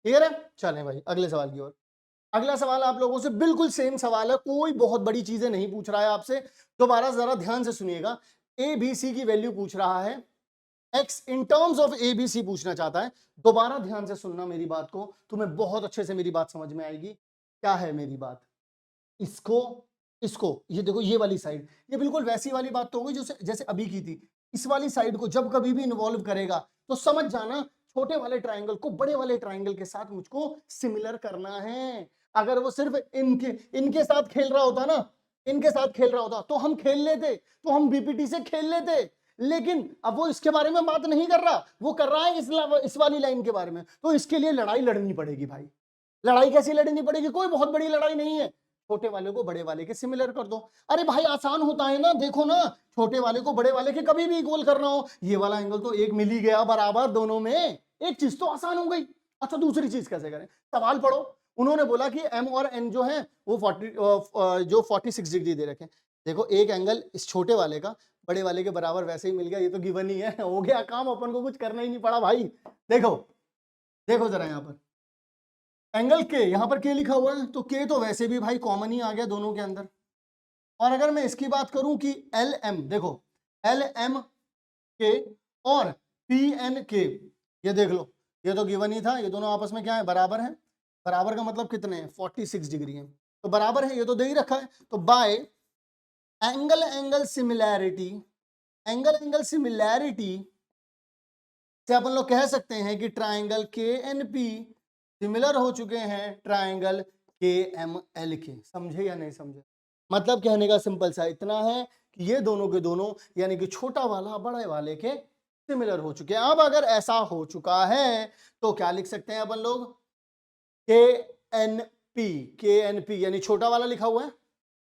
clear है? चलें भाई अगले सवाल की ओर। अगला सवाल आप लोगों से बिल्कुल सेम सवाल है, कोई बहुत बड़ी चीजें नहीं पूछ रहा है आपसे, दोबारा जरा ध्यान से सुनिएगा। ए बी सी की वैल्यू पूछ रहा है, X in terms of A B C पूछना चाहता है। दोबारा ध्यान से सुनना मेरी बात को, तुम्हें बहुत अच्छे से मेरी बात समझ में आएगी। क्या है मेरी बात, इसको इसको ये देखो, ये वाली साइड, ये बिल्कुल वैसी वाली बात तो होगी जो जैसे अभी की थी। इस वाली साइड को जब कभी भी इन्वॉल्व करेगा तो समझ जाना, छोटे वाले ट्राइंगल को बड़े वाले ट्राइंगल के साथ मुझको सिमिलर करना है। अगर वो सिर्फ इनके साथ खेल रहा होता ना, इनके साथ खेल रहा होता तो हम खेल लेते, तो हम बीपीटी से खेल लेते, लेकिन अब वो इसके बारे में बात नहीं कर रहा, वो कर रहा है इस वाली लाइन के बारे में, तो इसके लिए लड़ाई लड़नी पड़ेगी भाई। लड़ाई कैसी लड़नी पड़ेगी, कोई बहुत बड़ी लड़ाई नहीं है, छोटे वाले को बड़े वाले के सिमिलर कर दो। अरे भाई आसान होता है ना, देखो ना, छोटे वाले को बड़े वाले के कभी भी इक्वल करना हो, ये वाला एंगल तो एक मिल ही गया बराबर दोनों में, एक चीज तो आसान हो गई। अच्छा दूसरी चीज कैसे करें, सवाल पढ़ो। उन्होंने बोला कि एम और एन जो है वो 46 डिग्री दे रखे। देखो एक एंगल इस छोटे वाले का बड़े वाले के बराबर वैसे ही मिल गया, ये तो गिवन ही है, हो गया काम, अपन को कुछ करना ही नहीं पड़ा भाई। देखो देखो जरा यहाँ पर एंगल के, यहां पर के लिखा हुआ है, तो के तो वैसे भी भाई कॉमन ही आ गया दोनों के अंदर। और अगर मैं इसकी बात करूं कि एल एम, देखो एल एम के और पी एन के, ये देख लो, ये तो गिवन ही था, ये दोनों आपस में क्या है, बराबर है। बराबर का मतलब कितने हैं, 46 डिग्री है, तो बराबर है, ये तो दे ही रखा है। तो bye angle angle similarity, angle angle similarity से अपन लोग कह सकते हैं कि ट्राइंगल के एन पी सिमिलर हो चुके हैं ट्राइंगल के एम एल के। समझे या नहीं समझे? मतलब कहने का सिंपल सा इतना है कि ये दोनों के दोनों यानी कि छोटा वाला बड़े वाले के सिमिलर हो चुके हैं। अब अगर ऐसा हो चुका है तो क्या लिख सकते हैं अपन लोग, के एन पी यानी छोटा वाला लिखा हुआ है,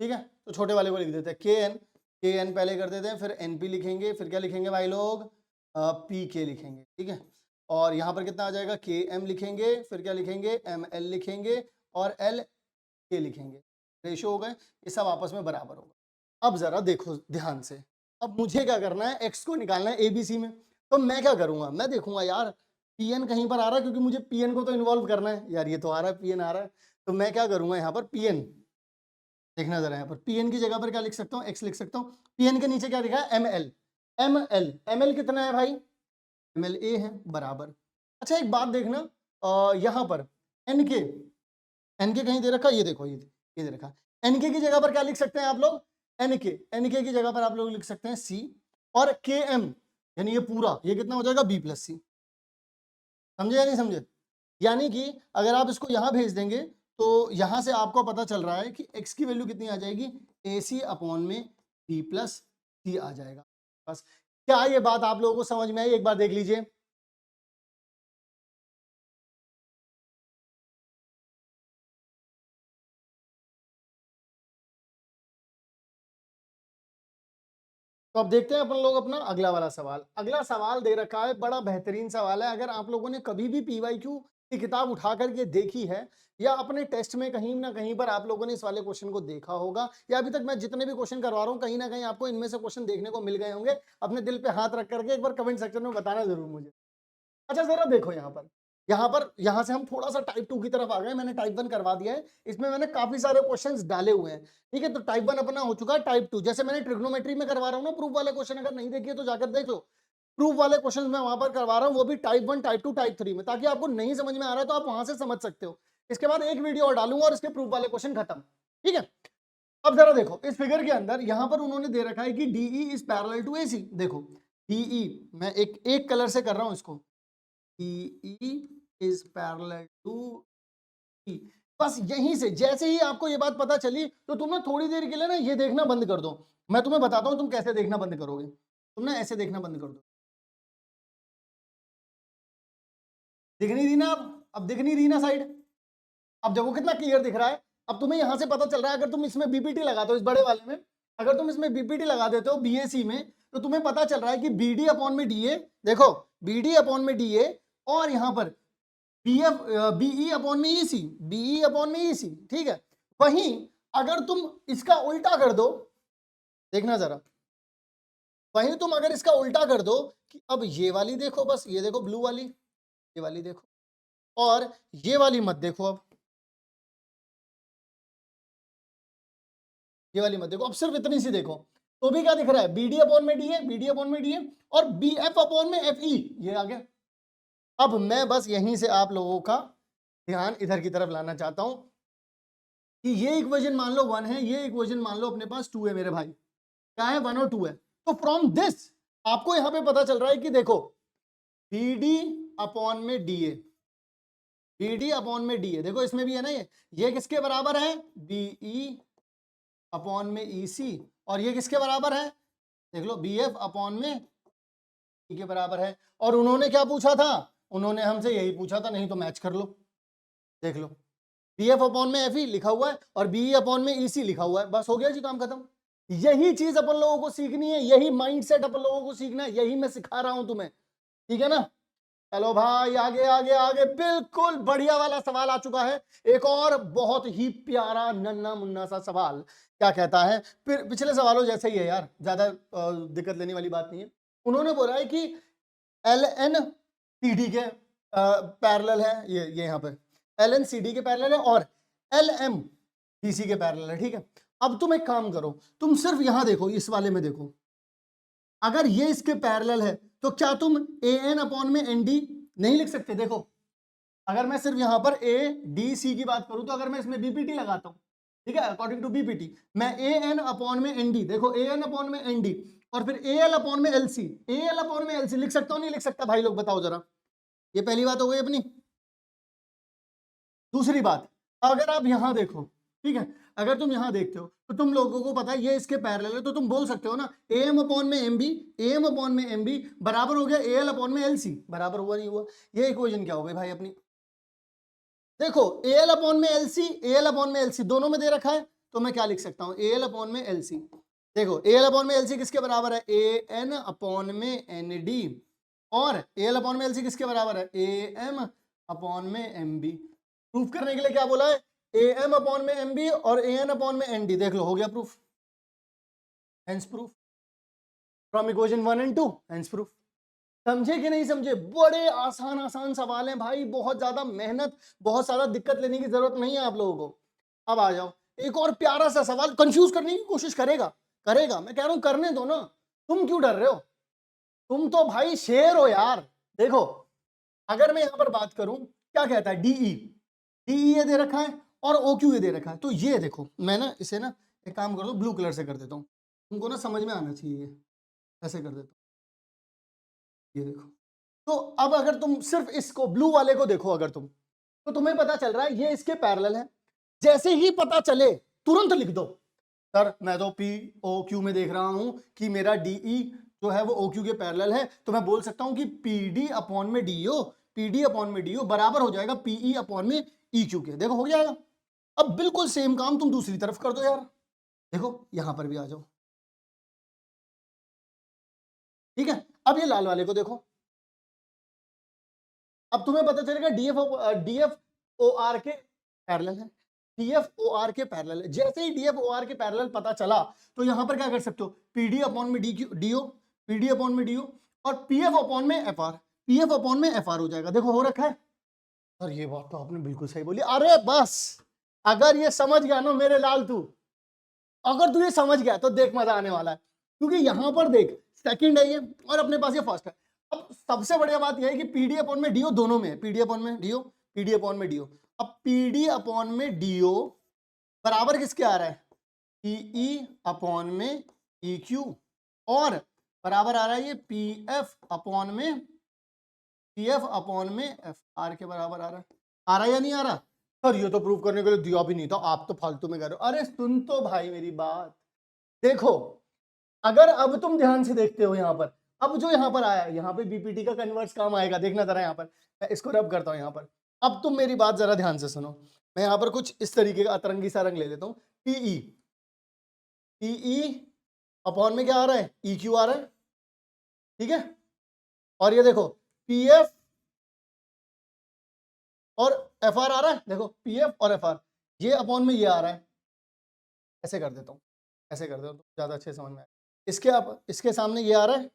ठीक है, तो छोटे वाले को लिख देते हैं के एन पहले कर देते हैं, फिर एन पी लिखेंगे, फिर क्या लिखेंगे भाई लोग, पी के लिखेंगे, ठीक है। और यहाँ पर कितना आ जाएगा, के एम लिखेंगे, फिर क्या लिखेंगे, एम एल लिखेंगे, और एल के लिखेंगे। रेशो हो गए, ये सब आपस में बराबर होगा। अब जरा देखो ध्यान से, अब मुझे क्या करना है, एक्स को निकालना है एबीसी में, तो मैं क्या करूंगा, मैं देखूंगा यार पीएन कहीं पर आ रहा है, क्योंकि मुझे पीएन को तो इन्वॉल्व करना है यार, ये तो आ रहा है पीएन आ रहा है, तो मैं क्या करूंगा यहाँ पर पीएन, देखना जरा यहाँ पर पीएन की जगह पर क्या लिख सकता हूँ, एक्स लिख सकता हूँ, पीएन के नीचे क्या लिखा है, एम एल, एम एल कितना है भाई, एम एल ए है बराबर। अच्छा एक बात देखना, यहाँ पर एन के कहीं दे रखा, ये देखो ये दे रखा, एन के की जगह पर क्या लिख सकते हैं आप लोग, एन के की जगह पर आप लोग लिख सकते हैं सी, और के एम यानी ये पूरा, ये कितना हो जाएगा, बी प्लस सी। समझे या नहीं समझे? यानी कि अगर आप इसको यहां भेज देंगे तो यहां से आपको पता चल रहा है कि x की वैल्यू कितनी आ जाएगी, ए सी अपॉन में बी प्लस सी आ जाएगा। बस, क्या ये बात आप लोगों को समझ में आई, एक बार देख लीजिए। तो अब देखते हैं अपन लोग अपना अगला वाला सवाल। अगला सवाल दे रखा है, बड़ा बेहतरीन सवाल है। अगर आप लोगों ने कभी भी पीवाईक्यू की किताब उठा करके देखी है या अपने टेस्ट में कहीं ना कहीं पर आप लोगों ने इस वाले क्वेश्चन को देखा होगा, या अभी तक मैं जितने भी क्वेश्चन करवा रहा हूँ कहीं ना कहीं आपको इनमें से क्वेश्चन देखने को मिल गए होंगे, अपने दिल पे हाथ रख करके एक बार कमेंट सेक्शन में बताना जरूर मुझे। अच्छा जरा देखो यहाँ पर, यहां से हम थोड़ा सा टाइप 2 की तरफ आ गए, मैंने टाइप 1 करवा दिया है, इसमें मैंने काफी सारे क्वेश्चंस डाले हुए हैं, ठीक है। तो टाइप 1 अपना हो चुका है, टाइप 2 जैसे मैंने ट्रिग्नोमेट्री में करवा रहा हूं ना प्रूफ वाले क्वेश्चन, अगर नहीं देखिए तो जाकर देख लो, प्रूफ वाले क्वेश्चन मैं वहां पर करवा रहा हूं, वो भी टाइप 1, टाइप 2, टाइप 3 में, ताकि आपको नहीं समझ में आ रहा है तो आप वहां से समझ सकते हो। इसके बाद एक वीडियो और डालूंगा और इसके प्रूफ वाले क्वेश्चन खत्म, ठीक है। अब जरा देखो इस फिगर के अंदर यहां पर उन्होंने दे रखा है कि DE is parallel to AC. देखो डीई मैं एक कलर से कर रहा हूं इसको, DE is parallel to E. बस यहीं से जैसे ही आपको ये बात पता चली तो तुम ना थोड़ी देर के लिए ना ये देखना बंद कर दो। मैं तुम्हें बताता हूं तुम कैसे देखना बंद करोगे। तुम ना ऐसे देखना बंद कर दो। दिख नहीं रही ना अब दिख नहीं रही ना साइड। अब देखो कितना क्लियर दिख रहा है। अब तुम्हें यहां से पता चल रहा है, अगर तुम इसमें बीपीटी लगाते हो, इस बड़े वाले में अगर तुम इसमें बीपीटी लगा देते हो बीएसी में, तो तुम्हें पता चल रहा है कि बीडी अपॉन में डीए, देखो बीडी अपॉन में डीए, और यहां पर बीएफ बीई अपॉन में ईसी, बीई अपॉन में ईसी, ठीक है। वहीं अगर तुम इसका उल्टा कर दो, देखना जरा, वहीं तुम अगर इसका उल्टा कर दो कि अब ये वाली देखो, बस ये देखो ब्लू वाली, ये वाली देखो, और ये वाली मत देखो, अब ये वाली मत देखो, अब सिर्फ इतनी सी देखो, तो भी क्या दिख रहा है, बीडी अपॉन में डी है, बीडी अपॉन में डी है, और बी एफ अपॉन में एफ ई, ये आ गया। अब मैं बस यहीं से आप लोगों का ध्यान इधर की तरफ लाना चाहता हूं कि ये इक्वेशन मान लो 1 है, ये इक्वेशन मान लो अपने पास 2 है मेरे भाई, क्या है 1 और 2 है। तो फ्रॉम दिस आपको यहां पे पता चल रहा है कि देखो बीडी अपॉन में डीए, बीडी अपॉन में डीए, देखो इसमें भी है ना, ये किसके बराबर है, बीई अपॉन में ईसी, और ये किसके बराबर है, देख लो बीएफ अपॉन में ई के बराबर है। और उन्होंने क्या पूछा था, उन्होंने हमसे यही पूछा था, नहीं तो मैच कर लो, देख लो बीएफ अपॉन में एफ ई लिखा हुआ है और बीई अपॉन में ईसी लिखा हुआ है, बस हो गया जी काम खत्म। यही चीज अपन लोगों को सीखनी है, यही माइंडसेट अपन लोगों को सीखना है, यही मैं सिखा रहा हूं तुम्हें, ठीक है ना। चलो भाई आगे आगे आगे, बिल्कुल बढ़िया वाला सवाल आ चुका है, एक और बहुत ही प्यारा नन्ना मुन्ना सा सवाल। क्या कहता है, फिर पिछले सवालों जैसे ही है यार, ज्यादा दिक्कत लेने वाली बात नहीं है। उन्होंने बोला है कि एल एन सी डी के पैरेलल है, ये यहाँ पे एल एन सी डी के पैरेलल है और एल एम डी सी के पैरेलल है, ठीक है। अब तुम एक काम करो, तुम सिर्फ यहां देखो, इस वाले में देखो, अगर ये इसके पैरेलल है तो क्या तुम ए एन अपॉन में एन डी नहीं लिख सकते। देखो अगर मैं सिर्फ यहां पर ए डी सी की बात करूं, तो अगर मैं इसमें बीपीटी लगाता हूं, ठीक है, अकॉर्डिंग टू बीपीटी मैं ए एन अपॉन में एन डी, देखो ए एन अपॉन में एन डी, और फिर ए एल अपॉन में L C, A L upon में एल सी लिख सकता हूं नहीं लिख सकता भाई लोग बताओ जरा। ये पहली बात हो गई अपनी। दूसरी बात, अगर आप यहां देखो, ठीक है, अगर तुम यहां देखते हो तो तुम लोगों को पता है ये इसके पैरेलल है, तो तुम बोल सकते हो ना ए एम अपॉन में M B, A M upon में एम बी बराबर हो गया ए एल अपॉन में एल सी, बराबर हुआ नहीं हुआ। ये इक्वेशन क्या हो गई भाई अपनी, देखो ए एल अपॉन में L C, A L upon में एल सी दोनों में दे रखा है, तो मैं क्या लिख सकता हूं ए एल अपॉन में एल सी। देखो ए एल अपॉन में एल सी किसके बराबर है, ए एन अपॉन में एन डी, और ए एल अपॉन में एल सी किसके बराबर है, ए एम अपॉन में एम बी। प्रूफ करने के लिए क्या बोला है, ए एम अपॉन में एम बी और ए एन अपॉन में एन डी, देख लो हो गया proof, hence proof from equation 1 and 2, hence proof. समझे कि नहीं समझे, बड़े आसान आसान सवाल हैं भाई, बहुत ज्यादा मेहनत बहुत सारा दिक्कत लेने की जरूरत नहीं है आप लोगों को। अब आ जाओ एक और प्यारा सा सवाल, कंफ्यूज करने की कोशिश करेगा, करेगा, मैं कह रहा हूं करने दो ना, तुम क्यों डर रहे हो, तुम तो भाई शेर हो यार। देखो अगर मैं यहां पर बात करूं, क्या कहता है डीई, डीई ये दे रखा है और ओ क्यू ये दे रखा है, तो ये देखो मैं ना इसे ना एक काम कर दो ब्लू कलर से कर देता हूं, तुमको ना समझ में आना चाहिए, ये ऐसे कर देता हूं, ये देखो। तो अब अगर तुम सिर्फ इसको ब्लू वाले को देखो अगर तुम, तो तुम्हें पता चल रहा है ये इसके पैरेलल है। जैसे ही पता चले तुरंत लिख दो, सर मैं तो पी ओ क्यू में देख रहा हूं कि मेरा डीई जो है वो ओ क्यू के पैरेलल है, तो मैं बोल सकता हूं कि पीडी अपॉन में डीओ, पीडी अपॉन में डीओ बराबर हो जाएगा पीई अपॉन में ई क्यू के। देखो हो जाएगा। अब बिल्कुल सेम काम तुम दूसरी तरफ कर दो यार, देखो यहां पर भी आ जाओ, ठीक है। अब ये लाल वाले को देखो, अब तुम्हें पता चलेगा डीएफ ओ आर के पैरेलल है, डीएफ ओ आर के पैरेलल है। जैसे ही डीएफ ओ आर के पैरेलल पता चला, तो यहां पर क्या कर सकते हो, पीडी अपॉन में डीओ, पीडी अपॉन में डीओ, और पीएफ अपॉन में एफ आर, पीएफ अपॉन में एफ आर हो जाएगा। देखो हो रखा है, और ये बात तो आपने बिल्कुल सही बोली। अरे बस, अगर ये समझ गया ना मेरे लाल तू, अगर तू ये समझ गया तो देख मजा आने वाला है, क्योंकि यहां पर देख सेकंड है ये और अपने पास ये फर्स्ट है। अब सबसे बढ़िया बात यह है कि पीडी अपॉन में डीओ दोनों में है, पीडी अपॉन में डीओ, पीडी अपॉन में डीओ। अब पीडी अपॉन में डीओ बराबर किसके आ रहा है, पीई अपॉन में ई क्यू, और बराबर आ रहा है ये पीएफ अपॉन में एफ आर के बराबर आ रहा है या नहीं आ रहा। सर ये तो प्रूव करने के लिए दिया भी नहीं था, आप तो फालतू में कर रहे हो। अरे सुन तो भाई मेरी बात, देखो अगर अब तुम ध्यान से देखते हो यहाँ पर, अब जो यहाँ पर आया, यहाँ पे बीपीटी का कन्वर्स काम आएगा, देखना जरा यहाँ पर, मैं इसको रब करता हूँ यहाँ पर। अब तुम मेरी बात जरा ध्यान से सुनो, मैं यहाँ पर कुछ इस तरीके का अतरंगी सा रंग ले लेता हूँ। पीई, पीई अपॉन में क्या आ रहा है, ई क्यू आ रहा है, ठीक है। और ये देखो पीएफ और एफ आर आ रहा है, देखो पीएफ और एफ आर, ये अपॉन में ये आ रहा है। ऐसे कर देता हूँ, ऐसे कर देता हूँ तो ज्यादा अच्छे समझ में आए। इसके सामने ये आ रहा है,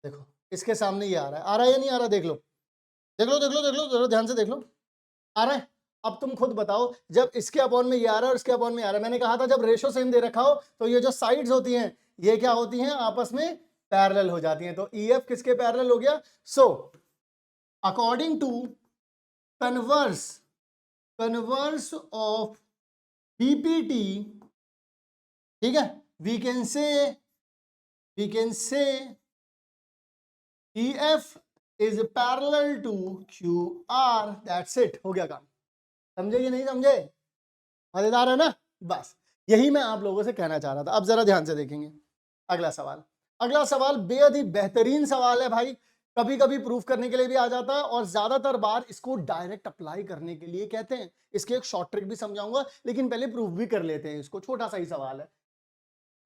देखो इसके सामने ये आ रहा है या नहीं आ रहा, देख लो देख लो देख लो देख लो, जरा ध्यान से देख लो, आ रहा है। अब तुम खुद बताओ, जब इसके अपॉन में ये आ रहा है और इसके अपॉन में आ रहा है, मैंने कहा था जब रेशो सेम दे रखा हो तो ये जो साइड्स होती हैं ये क्या होती हैं, आपस में पैरेलल हो जाती हैं। तो ईएफ किसके पैरेलल हो गया। So according to converse of BPT, ठीक है, we can say EF is parallel to QR, that's it, हो गया काम। समझे कि नहीं समझे, मजेदार है ना। बस यही मैं आप लोगों से कहना चाह रहा था। अब जरा ध्यान से देखेंगे अगला सवाल। अगला सवाल बेहद ही बेहतरीन सवाल है भाई, कभी कभी प्रूफ करने के लिए भी आ जाता है और ज्यादातर बार इसको डायरेक्ट अप्लाई करने के लिए कहते हैं। इसके एक शॉर्ट ट्रिक भी समझाऊंगा, लेकिन पहले प्रूफ भी कर लेते हैं इसको। छोटा सा ही सवाल है,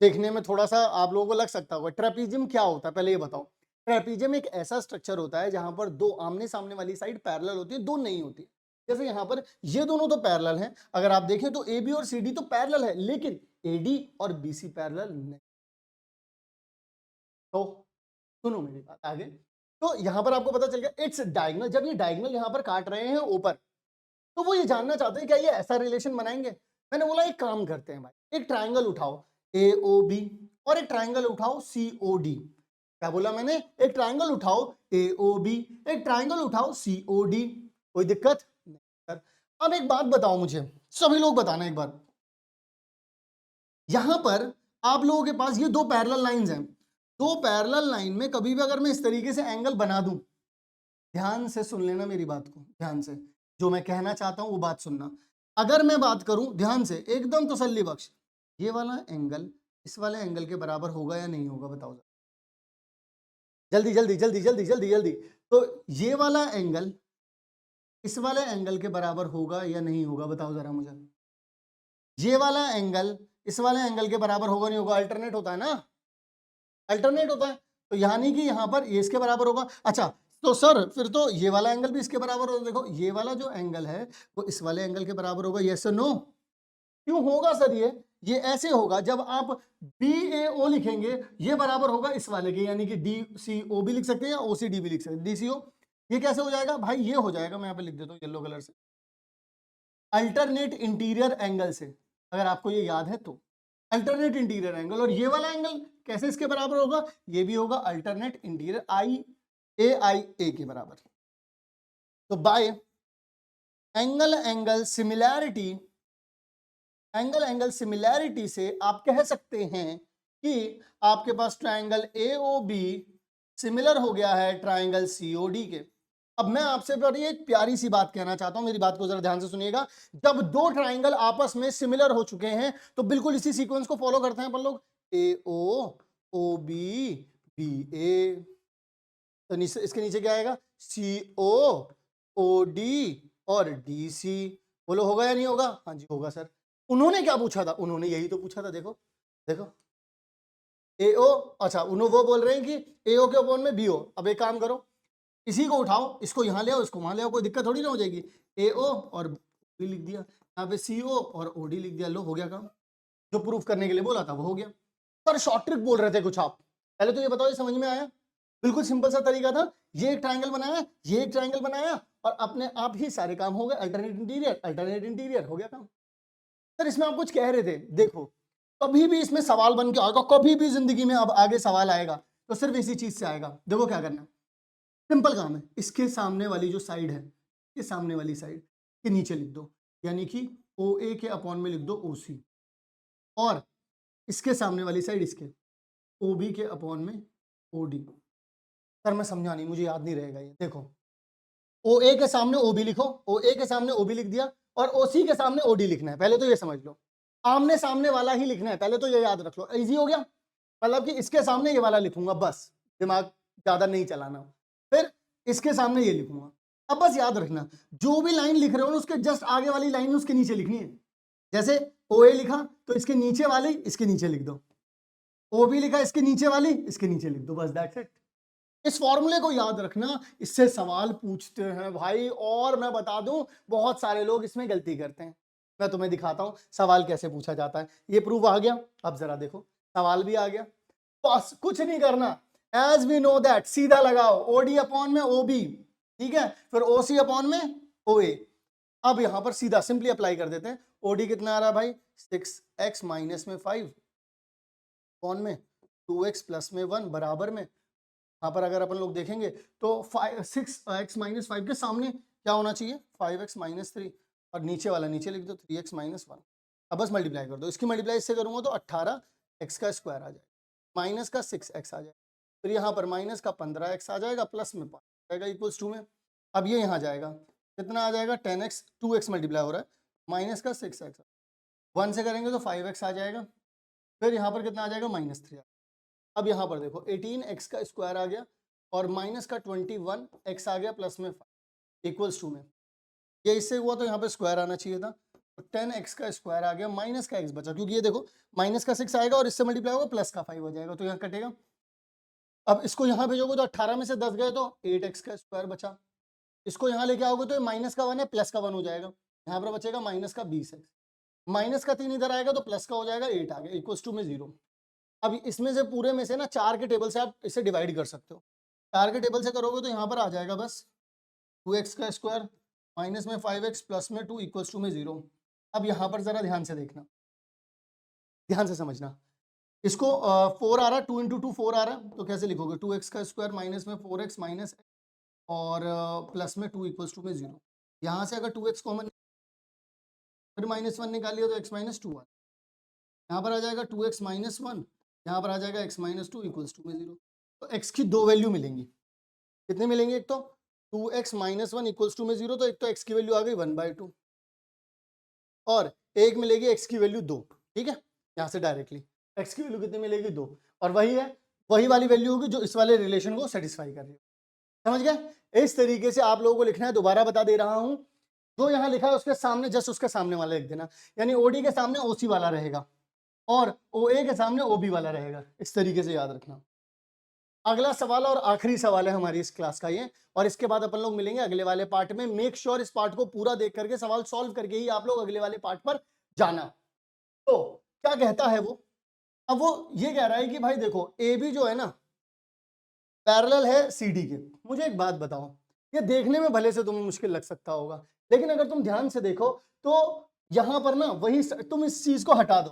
देखने में थोड़ा सा आप लोगों को लग सकता होगा। ट्रेपीजियम क्या होता है पहले ये बताओ। ट्रेपीजियम एक ऐसा स्ट्रक्चर होता है जहां पर दो आमने सामने वाली साइड पैरेलल होती है, दो नहीं होती। जैसे यहाँ पर ये दोनों तो पैरेलल हैं, अगर आप देखें तो ए बी और सी डी तो पैरेलल है, लेकिन ए डी और बी सी पैरेलल नहीं। तो सुनो मेरी बात आगे। तो यहां पर आपको पता चल गया इट्स डायगोनल। जब ये डायगोनल यहां पर काट रहे हैं ऊपर, तो वो ये जानना चाहते हैं क्या ये ऐसा रिलेशन बनाएंगे। मैंने बोला एक काम करते हैं भाई, एक ट्राइंगल उठाओ ए ओ बी और एक ट्राइंगल उठाओ सी ओ डी। क्या बोला मैंने, एक ट्राइंगल उठाओ ए ओ बी, एक ट्राइंगल उठाओ सी ओ डी। कोई दिक्कत नहीं सर। अब एक बात बताओ मुझे, सभी लोग बताना एक बार, यहां पर आप लोगों के पास ये दो पैरेलल लाइंस हैं। दो पैरेलल लाइन में कभी भी अगर मैं इस तरीके से एंगल बना दूं, ध्यान से सुन लेना मेरी बात को, ध्यान से जो मैं कहना चाहता हूं वो बात सुनना। अगर मैं बात करूं ध्यान से एकदम तसल्ली बख्श, ये वाला एंगल इस वाले एंगल के बराबर होगा या नहीं होगा बताओ जल्दी जल्दी जल्दी जल्दी जल्दी जल्दी। तो ये वाला एंगल इस वाले एंगल के बराबर होगा या नहीं होगा बताओ जरा मुझे। ये वाला एंगल इस वाले एंगल के बराबर होगा नहीं होगा, अल्टरनेट होता है ना, अल्टरनेट होता है। तो यानी कि यहाँ पर ये इसके बराबर होगा। अच्छा तो सर फिर तो ये वाला एंगल भी इसके बराबर होगा। देखो ये वाला जो एंगल है वो इस वाले एंगल के बराबर होगा, यस और नो। क्यों होगा सर ये ऐसे होगा, जब आप बी ए ओ लिखेंगे ये बराबर होगा इस वाले के, यानी कि डी सी ओ भी लिख सकते हैं या ओ सी डी भी लिख सकते हैं, डी सी ओ। ये कैसे हो जाएगा भाई, ये हो जाएगा, मैं यहाँ पे लिख देता हूँ येलो कलर से, अल्टरनेट इंटीरियर एंगल से। अगर आपको ये याद है तो अल्टरनेट इंटीरियर एंगल, और ये वाला एंगल कैसे इसके बराबर होगा, ये भी होगा अल्टरनेट इंटीरियर आई ए के बराबर। तो बाय एंगल एंगल सिमिलैरिटी से आप कह सकते हैं कि आपके पास triangle A O B similar हो गया है ट्राइंगल सी ओ डी के। अब मैं आपसे पर एक प्यारी सी बात कहना चाहता हूं, मेरी बात को जरा ध्यान से सुनिएगा। जब दो ट्राइंगल आपस में सिमिलर हो चुके हैं तो बिल्कुल इसी सीक्वेंस को फॉलो करते हैं अपन लोग, ए ओ बी बी ए, तो इसके नीचे क्या आएगा, सी ओ डी और डी सी। बोलो होगा या नहीं होगा, हाँ जी होगा सर। उन्होंने क्या पूछा था, उन्होंने यही तो पूछा था, देखो देखो ए ओ, अच्छा उन्होंने वो बोल रहे हैं कि ए ओ के अपॉन में बी ओ। अब एक काम करो, इसी को उठाओ, इसको यहां ले आओ, इसको वहां ले आओ, कोई दिक्कत थोड़ी ना हो जाएगी। ए ओ और बी लिख दिया, यहाँ पे सी ओ और ओ डी लिख दिया, लो हो गया काम। जो प्रूफ करने के लिए बोला था वो हो गया। पर शॉर्ट ट्रिक बोल रहे थे कुछ आप, पहले तो ये बताओ ये समझ में आया। बिल्कुल सिंपल सा तरीका था, ये एक ट्रायंगल बनाया, ये एक ट्रायंगल बनाया और अपने आप ही सारे काम हो गए। अल्टरनेट इंटीरियर हो गया काम। सर इसमें आप कुछ कह रहे थे, देखो कभी भी इसमें सवाल बन के आएगा, कभी भी जिंदगी में अब आगे सवाल आएगा तो सिर्फ इसी चीज से आएगा। देखो क्या करना, सिंपल काम है, इसके सामने वाली जो साइड है, इसके सामने वाली साइड के नीचे लिख दो, यानी कि ओ ए के अपॉन में लिख दो ओ सी, और इसके सामने वाली साइड इसके ओ बी के अपॉन में ओ डी। सर मैं समझा नहीं, मुझे याद नहीं रहेगा ये। देखो ओ ए के सामने ओ बी लिखो, ओ ए के सामने ओ बी लिख दिया, और ओ सी के सामने ओ डी लिखना है। पहले तो ये समझ लो, आमने सामने वाला ही लिखना है, पहले तो ये याद रख लो, इजी हो गया। मतलब कि इसके सामने ये वाला लिखूंगा, बस दिमाग ज्यादा नहीं चलाना। फिर इसके सामने ये लिखूंगा। अब बस याद रखना, जो भी लाइन लिख रहे हो ना उसके जस्ट आगे वाली लाइन उसके नीचे लिखनी है। जैसे ओ ए लिखा तो इसके नीचे वाली इसके नीचे लिख दो, ओ बी लिखा इसके नीचे वाली इसके नीचे लिख दो, बस दैट्स इट। इस फॉर्मूले को याद रखना, इससे सवाल पूछते हैं भाई। और मैं बता दूं, बहुत सारे लोग इसमें गलती करते हैं। मैं तुम्हें दिखाता हूं सवाल कैसे पूछा जाता है। ये प्रूफ आ गया, अब जरा देखो सवाल भी आ गया। बस कुछ नहीं करना, एज वी नो दैट सीधा लगाओ, ओडी अपॉन में ओ बी, ठीक है, फिर ओ सी अपॉन में ओ ए। अब यहां पर सीधा सिंपली अप्लाई कर देते हैं। ओडी कितना आ रहा है भाई, 6x माइनस में 5 अपॉन में 2x प्लस में 1 बराबर में, यहाँ पर अगर अपन लोग देखेंगे तो 6x माइनस 5 के सामने क्या होना चाहिए, 5x माइनस 3, और नीचे वाला नीचे लिख दो 3x माइनस 1। अब बस मल्टीप्लाई कर दो, इसकी मल्टीप्लाई इससे करूंगा तो 18x का स्क्वायर आ जाएगा, माइनस का 6x आ जाएगा, फिर यहाँ पर माइनस का 15x आ जाएगा, प्लस में 5 आएगा इक्वल्स 2 में। अब ये यहाँ जाएगा, कितना आ जाएगा 10x, 2x मल्टीप्लाई हो रहा है, माइनस का 6x, 1 से करेंगे तो 5x आ जाएगा, फिर यहाँ पर कितना आ जाएगा -3। अब यहाँ पर देखो 18x का स्क्वायर आ गया और माइनस का 21x आ गया, प्लस में 5 इक्वल्स 2 में। ये इससे हुआ तो यहाँ पे स्क्वायर आना चाहिए था, तो 10x का स्क्वायर आ गया, माइनस का x बचा, क्योंकि ये देखो माइनस का 6 आएगा और इससे मल्टीप्लाई होगा, प्लस का 5 हो जाएगा, तो यहाँ कटेगा। अब इसको यहाँ भेजोगे तो 18 में से 10 गए तो 8x का स्क्वायर बचा, इसको यहाँ लेके आओगे तो माइनस का 1 है, प्लस का 1 हो जाएगा, यहाँ पर बचेगा माइनस का 20x, माइनस का 3 इधर आएगा तो प्लस का हो जाएगा 8 आ गया, इक्वल्स 2 में 0। अब इसमें से पूरे में से ना 4 के टेबल से आप इसे डिवाइड कर सकते हो, 4 के टेबल से करोगे तो यहाँ पर आ जाएगा बस 2x का स्क्वायर माइनस में 5x प्लस में 2 इक्वल्स 2 में 0। अब यहाँ पर जरा ध्यान से देखना, ध्यान से समझना, इसको 4 आ रहा है, 2 इंटू 2 4 आ रहा है, तो कैसे लिखोगे 2x का स्क्वायर माइनस में 4x माइनस और प्लस में 2 इक्वल्स 2 में 0। यहाँ से अगर 2x कॉमन फिर -1 निकालिए तो x माइनस 2 यहाँ पर आ जाएगा 2x माइनस 1, यहाँ पर आ जाएगा x माइनस 2 इक्वल्स 2 में 0। तो x की दो वैल्यू मिलेंगी, कितने मिलेंगे, एक तो 2x माइनस 1 इक्वल्स 2 में 0, तो एक तो x की वैल्यू आ गई 1/2, और एक मिलेगी x की वैल्यू 2, ठीक है, यहाँ से डायरेक्टली x की वैल्यू कितनी मिलेगी 2, और वही है, वही वाली वैल्यू होगी जो इस वाले रिलेशन को सेटिस्फाई कर रही है। समझ गए, इस तरीके से आप लोगों को लिखना है, दोबारा बता दे रहा हूं, जो यहाँ लिखा है उसके सामने जस्ट उसके सामने वाला लिख देना, यानी ओडी के सामने ओसी वाला रहेगा और OA के सामने OB वाला रहेगा, इस तरीके से याद रखना। अगला सवाल और आखिरी सवाल है हमारी इस क्लास का ये, और इसके बाद अपन लोग मिलेंगे अगले वाले पार्ट में। मेक श्योर इस पार्ट को पूरा देख करके सवाल सॉल्व करके ही आप लोग अगले वाले पार्ट पर जाना। तो क्या कहता है वो, अब वो ये कह रहा है कि भाई देखो AB जो है ना पैरेलल है CD के। मुझे एक बात बताओ, ये देखने में भले से तुम्हें मुश्किल लग सकता होगा, लेकिन अगर तुम ध्यान से देखो तो यहां पर ना वही, तुम इस चीज को हटा दो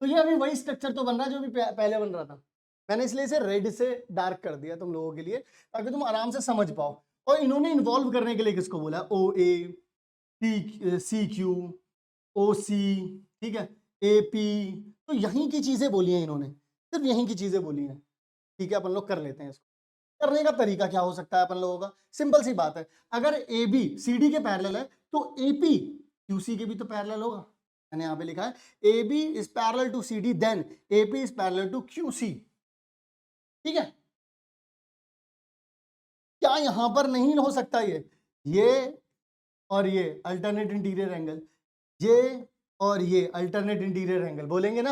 तो ये अभी वही स्ट्रक्चर तो बन रहा है जो भी पहले बन रहा था। मैंने इसलिए इसे रेड से डार्क कर दिया तुम लोगों के लिए, ताकि तुम आराम से समझ पाओ। और इन्होंने इन्वॉल्व करने के लिए किसको बोला, OA, CQ, OC, ठीक है, AP, तो यहीं की चीजें बोली हैं इन्होंने, सिर्फ यहीं की चीजें बोली हैं। ठीक है, अपन लोग कर लेते हैं इसको। करने का तरीका क्या हो सकता है अपन लोगों का, सिंपल सी बात है, अगर AB CD के पैरेलल है तो AP QC के भी तो पैरेलल होगा। मैंने यहाँ पे लिखा है AB is parallel to CD, then AP is parallel to QC। ठीक है, क्या यहां पर नहीं हो सकता ये और ये अल्टरनेट इंटीरियर एंगल, ये और ये अल्टरनेट इंटीरियर एंगल, बोलेंगे ना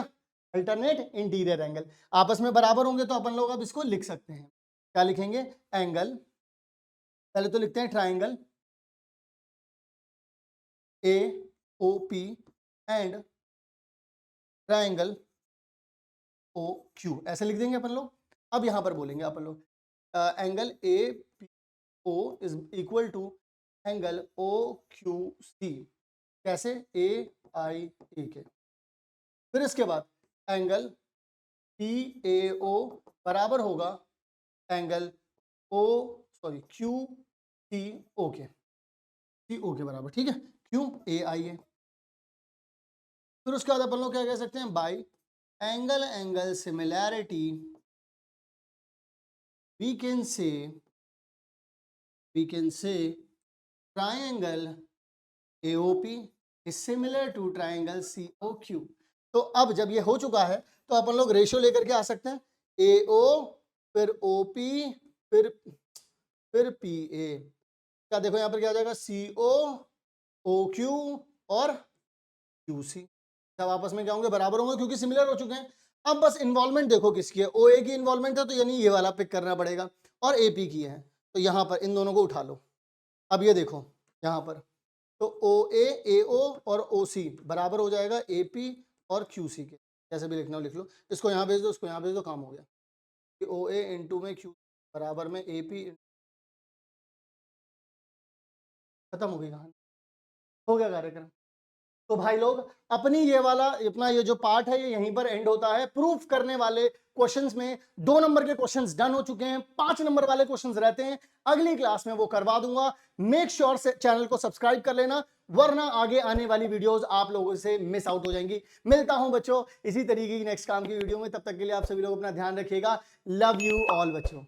अल्टरनेट इंटीरियर एंगल, आपस में बराबर होंगे तो अपन लोग अब इसको लिख सकते हैं। क्या लिखेंगे, एंगल, पहले तो लिखते हैं triangle AOP and triangle OQ, ऐसे लिख देंगे अपन लोग। अब यहां पर बोलेंगे अपन लोग angle A P O is equal to angle O Q C, कैसे, ए आई ए के। फिर इसके बाद एंगल पी ए ओ बराबर होगा angle O sorry Q C O के, सी ओ के बराबर, ठीक है, क्यों, ए आई ए। फिर उसके बाद अपन लोग क्या कह सकते हैं, by angle angle similarity we can say triangle AOP is similar to triangle COQ। तो अब जब ये हो चुका है तो अपन लोग रेशियो लेकर के आ सकते हैं, AO फिर OP फिर PA, क्या देखो यहाँ पर क्या आ जाएगा, CO OQ और QC, सब आपस में क्या होंगे, बराबर होंगे क्योंकि सिमिलर हो चुके हैं। अब बस इन्वॉल्वमेंट देखो किसकी है, OA की इन्वॉल्वमेंट है तो यानी ये वाला पिक करना पड़ेगा, और AP की है तो यहाँ पर इन दोनों को उठा लो। अब ये देखो यहाँ पर तो OA AO और OC बराबर हो जाएगा AP और QC के, जैसे भी लिखना हो लिख लो, इसको यहाँ भेज दो, इसको यहाँ भेज दो, काम हो गया। OA इंटू में Q बराबर में AP, खत्म हो गई कहानी, हो गया कार्यक्रम। तो भाई लोग अपनी ये वाला अपना ये जो पार्ट है ये यहीं पर एंड होता है। प्रूफ करने वाले क्वेश्चंस में 2 नंबर के क्वेश्चंस डन हो चुके हैं, 5 नंबर वाले क्वेश्चंस रहते हैं, अगली क्लास में वो करवा दूंगा। मेक श्योर से चैनल को सब्सक्राइब कर लेना, वरना आगे आने वाली वीडियोस आप लोगों से मिस आउट हो जाएंगी। मिलता हूं बच्चों इसी तरीके की नेक्स्ट काम की वीडियो में, तब तक के लिए आप सभी लोग अपना ध्यान रखिएगा। लव यू ऑल बच्चों।